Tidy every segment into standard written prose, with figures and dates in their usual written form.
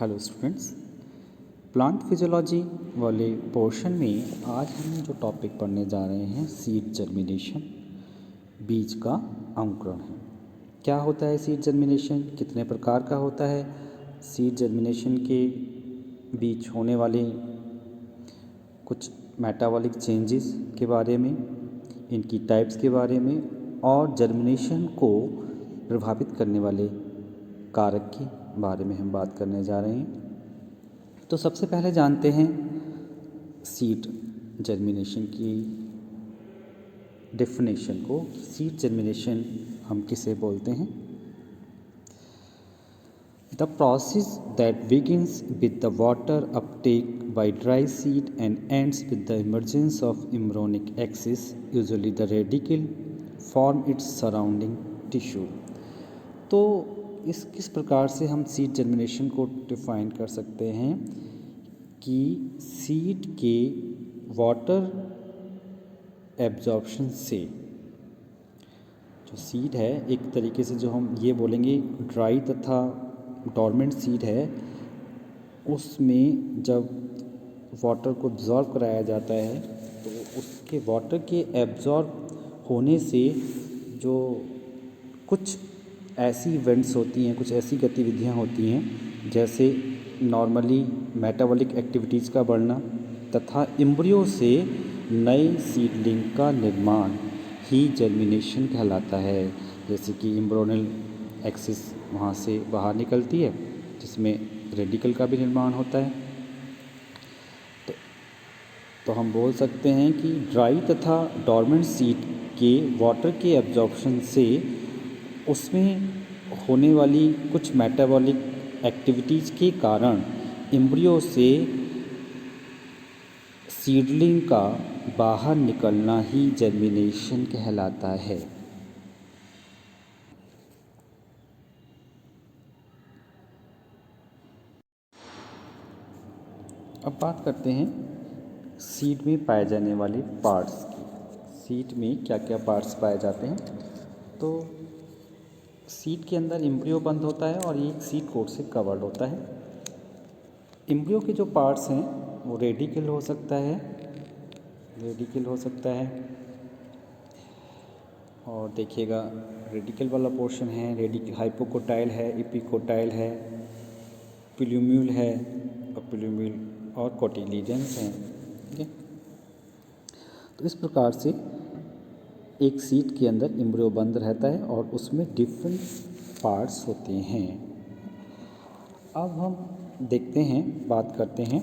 Hello students, plant physiology वाले portion में आज हम जो टॉपिक पढ़ने जा रहे हैं सीड जर्मिनेशन, बीज का अंकुरण है। क्या होता है सीड जर्मिनेशन, कितने प्रकार का होता है, सीड जर्मिनेशन के बीच होने वाले कुछ मेटाबॉलिक चेंजेस के बारे में, इनकी टाइप्स के बारे में और जर्मिनेशन को प्रभावित करने वाले कारक के बारे में हम बात करने जा रहे हैं। तो सबसे पहले जानते हैं सीड जर्मिनेशन की डेफिनेशन को। सीड जर्मिनेशन हम किसे बोलते हैं? The process that begins with the water Uptake by dry seed and ends with the emergence of embryonic axis, usually the radicle, form its surrounding tissue। तो किस प्रकार से हम सीड जर्मिनेशन को डिफाइन कर सकते हैं कि सीड के वाटर एब्जॉर्प्शन से जो सीड है, एक तरीके से जो हम ये बोलेंगे ड्राई तथा डॉर्मेंट सीड है, उसमें जब वाटर को एब्जॉर्ब कराया जाता है तो उसके वाटर के एब्जॉर्ब होने से जो कुछ ऐसी इवेंट्स होती हैं, कुछ ऐसी गतिविधियां होती हैं, जैसे नॉर्मली मेटाबॉलिक एक्टिविटीज़ का बढ़ना तथा एम्ब्रियो से नए सीडलिंग का निर्माण ही जर्मिनेशन कहलाता है। जैसे कि एम्ब्रियोनल एक्सिस वहाँ से बाहर निकलती है, जिसमें रेडिकल का भी निर्माण होता है। तो हम बोल सकते हैं कि ड्राई तथा डॉर्मेंट सीड के वाटर के एब्जॉर्प्शन से उसमें होने वाली कुछ मेटाबॉलिक एक्टिविटीज़ के कारण एम्ब्रियो से सीडलिंग का बाहर निकलना ही जर्मिनेशन कहलाता है। अब बात करते हैं सीड में पाए जाने वाले पार्ट्स की। सीड में क्या क्या पार्ट्स पाए जाते हैं? तो सीड के अंदर एम्ब्रियो बंद होता है और ये एक सीड कोट से कवर्ड होता है। एम्ब्रियो के जो पार्ट्स हैं वो रेडिकल हो सकता है, और देखिएगा रेडिकल वाला पोर्शन है, रेडिकल हाइपोकोटाइल है, एपिकोटाइल है, प्लूम्यूल है और प्लूम्यूल और कोटिलीडन्स हैं। ठीक है, तो इस प्रकार से एक सीड के अंदर एम्ब्रियो बंद रहता है और उसमें डिफरेंट पार्ट्स होते हैं। अब हम देखते हैं, बात करते हैं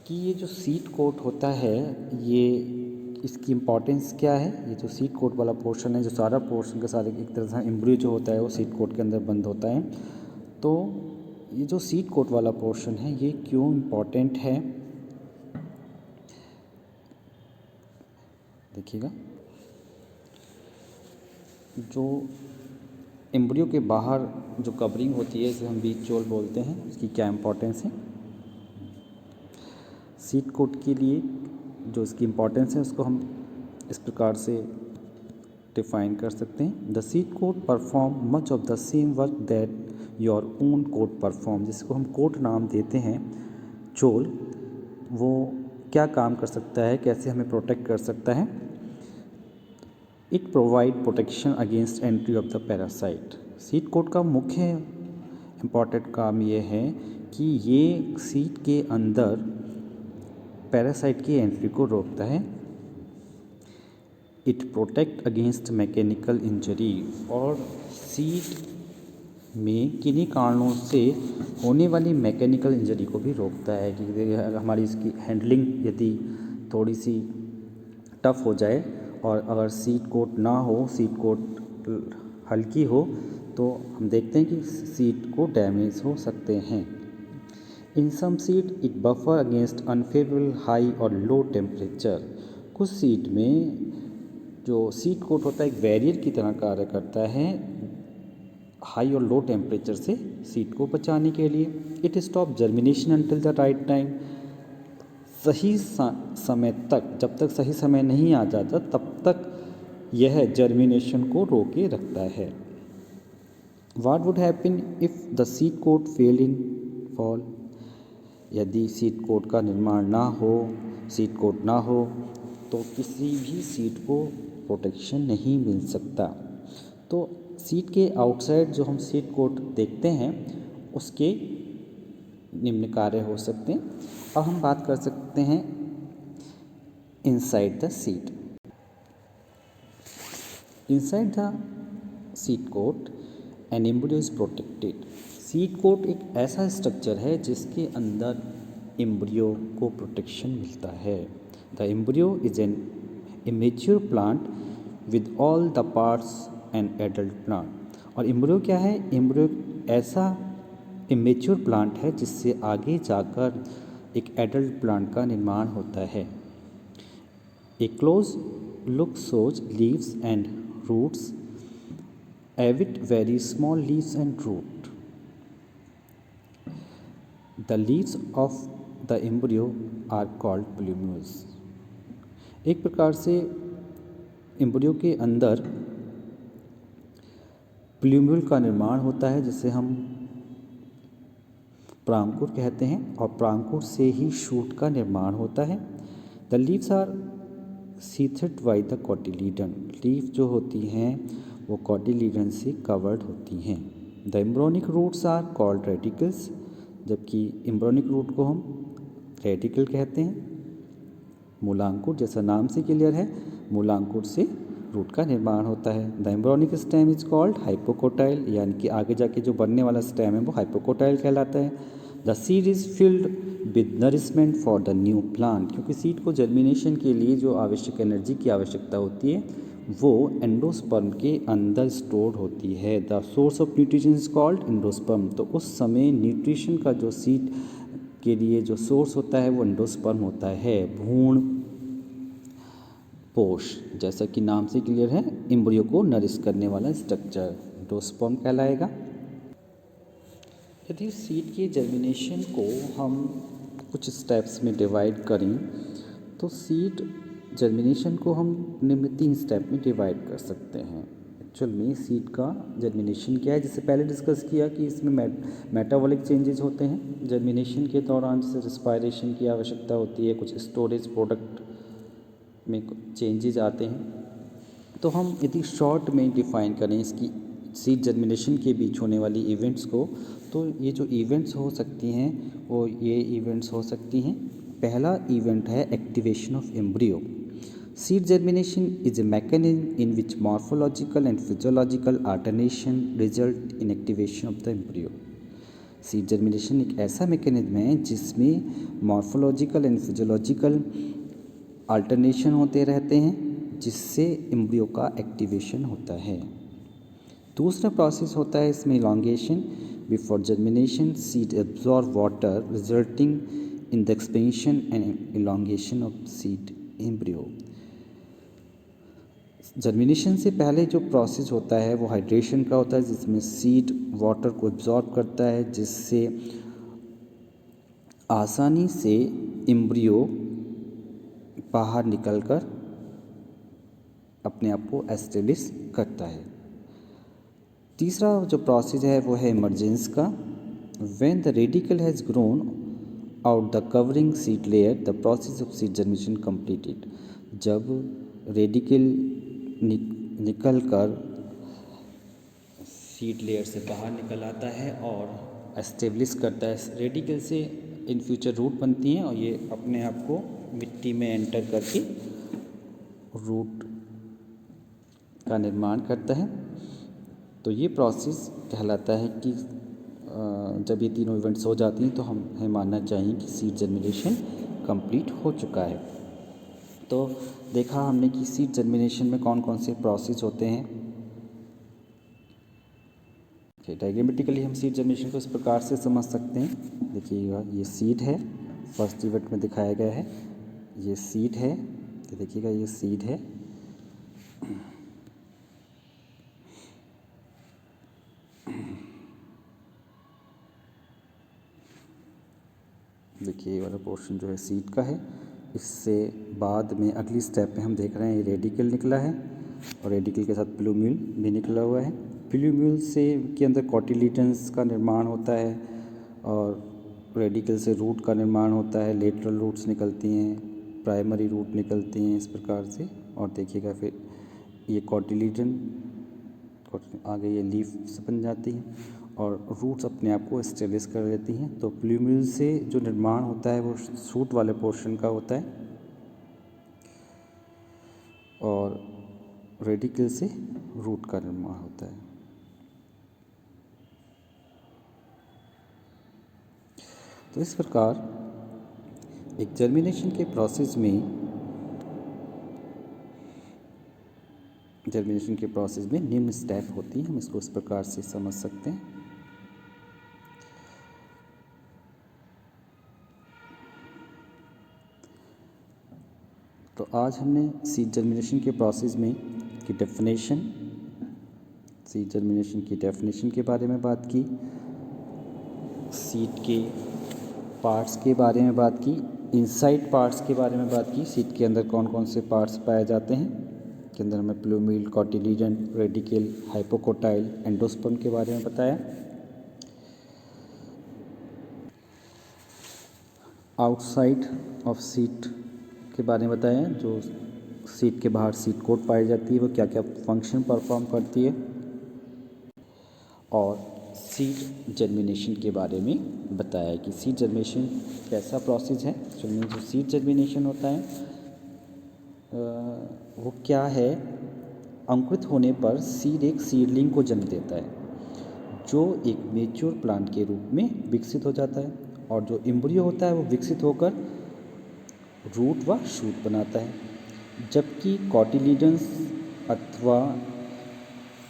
कि ये जो सीड कोट होता है, ये इसकी इम्पोर्टेंस क्या है। ये जो सीड कोट वाला पोर्शन है, जो सारा पोर्शन के साथ एक तरह से एम्ब्रियो जो होता है वो सीड कोट के अंदर बंद होता है। तो ये जो सीड कोट वाला पोर्शन है ये क्यों इम्पोर्टेंट है, देखिएगा। जो एम्ब्रियो के बाहर जो कवरिंग होती है, इसे हम बीज चोल बोलते हैं, इसकी क्या इम्पोर्टेंस है। सीड कोट के लिए जो इसकी इम्पोर्टेंस है उसको हम इस प्रकार से डिफाइन कर सकते हैं। The seed coat perform much of the same work that your own coat perform. जिसको हम कोट नाम देते हैं, चोल, वो क्या काम कर सकता है, कैसे हमें प्रोटेक्ट कर सकता है। It provide protection against entry of the parasite. Seed coat का मुख्य इम्पॉर्टेंट काम ये है कि ये सीड के अंदर पैरासाइट की एंट्री को रोकता है। It protect against mechanical injury, और सीड में किन्हीं कारणों से होने वाली मैकेनिकल इंजरी को भी रोकता है कि हमारी इसकी हैंडलिंग यदि थोड़ी सी टफ हो जाए और अगर सीड कोट ना हो, सीड कोट हल्की हो, तो हम देखते हैं कि सीड को डैमेज हो सकते हैं। In some seed it buffer against unfavourable high और लो टेम्परेचर। कुछ सीड में जो सीड कोट होता है एक बैरियर की तरह कार्य करता है हाई और लो टेम्परेचर से सीड को बचाने के लिए। It stop germination until the right time. सही समय तक, जब तक सही समय नहीं आ जाता तब तक यह जर्मिनेशन को रोके रखता है। What would happen if the seed coat failed in fall. यदि सीड कोट का निर्माण ना हो, सीड कोट ना हो तो किसी भी सीड को प्रोटेक्शन नहीं मिल सकता। तो सीड के आउटसाइड जो हम सीड कोट देखते हैं उसके निम्न कार्य हो सकते हैं। अब हम बात कर सकते हैं inside the seed. Inside the seed coat an embryo is protected. Seed coat एक ऐसा स्ट्रक्चर है जिसके अंदर एम्ब्रियो को प्रोटेक्शन मिलता है। The embryo is an immature plant with all the parts an adult plant. और एम्ब्रियो क्या है? एम्ब्रियो ऐसा इमेच्योर प्लांट है जिससे आगे जाकर एक एडल्ट प्लांट का निर्माण होता है। A close look shows leaves and roots, with very small leaves and root. The leaves of the embryo are called plumule. एक प्रकार से एम्ब्रियो के अंदर प्लूम्यूल का निर्माण होता है जिसे हम प्रांकुर कहते हैं और प्रांकुर से ही शूट का निर्माण होता है। The leaves are sheathed by the cotyledon. Leaf जो होती हैं वो कोटिलीडन से कवर्ड होती हैं। The embryonic roots are called radicals, जबकि एम्ब्रोनिक रूट को हम रेडिकल कहते हैं। मूलांकुर, जैसा नाम से क्लियर है, मूलांकुर से रूट का निर्माण होता है। The embryonic stem is called hypocotyl, यानी कि आगे जाके जो बनने वाला स्टेम है वो हाइपोकोटाइल कहलाता है। The seed is filled with nourishment for the new plant, क्योंकि सीड को जर्मिनेशन के लिए जो आवश्यक एनर्जी की आवश्यकता होती है वो एंडोस्पर्म के अंदर स्टोर होती है। The source of nutrition is called endosperm. तो उस समय न्यूट्रिशन का जो सीड के लिए जो सोर्स होता है वो एंडोस्पर्म होता है, भ्रूण पोष, जैसा कि नाम से क्लियर है, एम्ब्रियो को नरिश करने वाला स्ट्रक्चर एंडोस्पर्म कहलाएगा। यदि सीड के जर्मिनेशन को हम कुछ स्टेप्स में डिवाइड करें तो सीड जर्मिनेशन को हम निम्न 3 स्टेप में डिवाइड कर सकते हैं। एक्चुअल में सीड का जर्मिनेशन क्या है, जिससे पहले डिस्कस किया कि इसमें मेटाबॉलिक चेंजेस होते हैं जर्मिनेशन के दौरान, जैसे रिस्पायरेशन की आवश्यकता होती है, कुछ स्टोरेज प्रोडक्ट में चेंजेस आते हैं। तो हम यदि शॉर्ट में डिफाइन करें इसकी सीड जर्मिनेशन के बीच होने वाली इवेंट्स को, तो ये जो इवेंट्स हो सकती हैं वो ये इवेंट्स हो सकती हैं। पहला इवेंट है activation of embryo. Seed germination is a mechanism in which morphological and physiological alternation result in activation of the embryo. Seed germination एक ऐसा मैकेनिज्म है जिसमें मॉर्फोलॉजिकल एंड फिजियोलॉजिकल अल्टरनेशन होते रहते हैं जिससे एम्ब्रियो का एक्टिवेशन होता है। दूसरा प्रोसेस होता है इसमें elongation. Before germination seed absorb water resulting in the expansion and elongation of seed embryo. Germination से पहले जो प्रोसेस होता है वो हाइड्रेशन का होता है, जिसमें सीड वाटर को एब्जॉर्ब करता है जिससे आसानी से एम्ब्रियो बाहर निकलकर अपने आप को एस्टेब्लिश करता है। तीसरा जो प्रोसेस है वो है इमर्जेंस का। When the radical has grown out the covering seed layer the process of seed germination completed. जब रेडिकल निकल कर सीड लेयर से बाहर निकल आता है और एस्टेब्लिश करता है, रेडिकल से इन फ्यूचर रूट बनती हैं और ये अपने आप को मिट्टी में एंटर करके रूट का निर्माण करता है। तो ये प्रोसेस कहलाता है कि जब ये तीनों इवेंट्स हो जाती हैं तो हमें मानना चाहिए कि सीड जर्मिनेशन कंप्लीट हो चुका है। तो देखा हमने कि सीड जर्मिनेशन में कौन कौन से प्रोसेस होते हैं। डायग्रामेटिकली हम सीड जर्मिनेशन को इस प्रकार से समझ सकते हैं। देखिएगा ये सीड है, फर्स्ट इवेंट में दिखाया गया है, ये सीड है, तो देखिएगा ये सीड है, देखिए ये वाला पोर्शन जो है सीड का है। इससे बाद में अगली स्टेप में हम देख रहे हैं ये रेडिकल निकला है और रेडिकल के साथ प्लूम्यूल भी निकला हुआ है। प्लूम्यूल से के अंदर कोटिलीडन्स का निर्माण होता है और रेडिकल से रूट का निर्माण होता है, लेटरल रूट्स निकलती हैं, प्राइमरी रूट निकलती हैं इस प्रकार से। और देखिएगा फिर ये कॉटिलीडन आगे ये लीव्स बन जाती हैं और रूट्स अपने आप को एस्टेब्लिश कर लेती हैं। तो प्लूम्यूल से जो निर्माण होता है वो शूट वाले पोर्शन का होता है और रेडिकल से रूट का निर्माण होता है। तो इस प्रकार एक जर्मिनेशन के प्रोसेस में निम्न स्टेप होती हैं, हम इसको इस प्रकार से समझ सकते हैं। तो आज हमने सीड जर्मिनेशन के प्रोसेस में सीड जर्मिनेशन की डेफिनेशन के बारे में बात की, सीड के पार्ट्स के बारे में बात की, इनसाइड पार्ट्स के बारे में बात की, सीड के अंदर कौन कौन से पार्ट्स पाए जाते हैं, के अंदर हमें plumule, cotyledon, radical, hypocotyl, endosperm के बारे में बताया। आउटसाइड ऑफ सीड के बारे में बताया, जो सीड के बाहर सीड कोट पाई जाती है वो क्या क्या फंक्शन परफॉर्म करती है। और सीड जर्मिनेशन के बारे में बताया कि सीड जर्मिनेशन कैसा प्रोसेस है। जो सीड जर्मिनेशन होता है वो क्या है, अंकुरित होने पर सीड एक सीडलिंग को जन्म देता है जो एक मेच्योर प्लांट के रूप में विकसित हो जाता है और जो एम्ब्रियो होता है वो विकसित होकर रूट व शूट बनाता है, जबकि कॉटिलीडन्स अथवा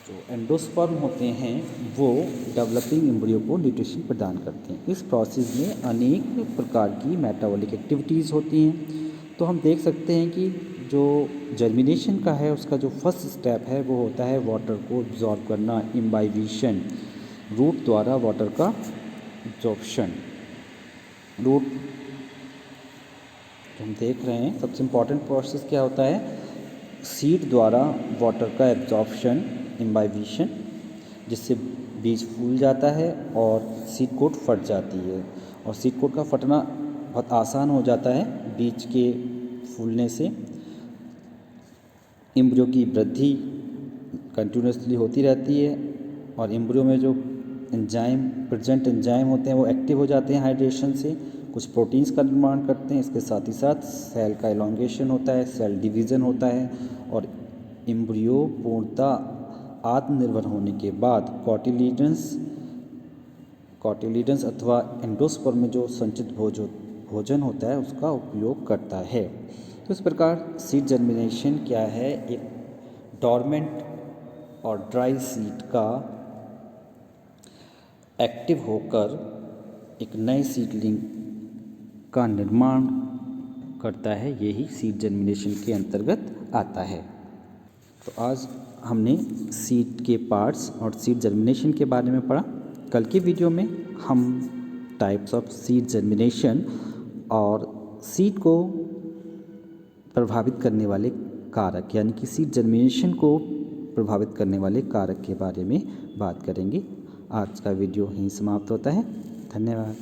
जो एंडोस्पर्म होते हैं वो डेवलपिंग एम्ब्रियो को न्यूट्रिशन प्रदान करते हैं। इस प्रोसेस में अनेक प्रकार की मेटाबॉलिक एक्टिविटीज़ होती हैं। तो हम देख सकते हैं कि जो जर्मिनेशन का है उसका जो फर्स्ट स्टेप है वो होता है वाटर को एब्जॉर्ब करना, इम्बाइबिशन, रूट द्वारा वाटर का एब्जॉर्प्शन। रूट जो हम देख रहे हैं सबसे इम्पॉर्टेंट प्रोसेस क्या होता है, सीड द्वारा वाटर का एब्जॉर्प्शन, इम्बाइबिशन, जिससे बीज फूल जाता है और सीड कोट फट जाती है। और सीड कोट का फटना बहुत आसान हो जाता है बीज के फूलने से। एम्ब्रियो की वृद्धि कंटिन्यूसली होती रहती है और एम्ब्रियो में जो प्रेजेंट एंजाइम होते हैं वो एक्टिव हो जाते हैं हाइड्रेशन से, कुछ प्रोटीन्स का निर्माण करते हैं। इसके साथ ही साथ सेल का एलोंगेशन होता है, सेल डिवीज़न होता है और एम्ब्रियो पूर्णतः आत्मनिर्भर होने के बाद कॉटिलीडन्स अथवा एंडोस्पर्म में जो संचित भोजन होता है उसका उपयोग करता है। तो इस प्रकार सीड जर्मिनेशन क्या है, एक डॉर्मेंट और ड्राई सीड का एक्टिव होकर एक नए सीडलिंग का निर्माण करता है, यही सीड जर्मिनेशन के अंतर्गत आता है। तो आज हमने सीड के पार्ट्स और सीड जर्मिनेशन के बारे में पढ़ा। कल की वीडियो में हम टाइप्स ऑफ सीड जर्मिनेशन और सीड को प्रभावित करने वाले कारक यानी कि सीड जर्मिनेशन को प्रभावित करने वाले कारक के बारे में बात करेंगे। आज का वीडियो यहीं समाप्त होता है। धन्यवाद।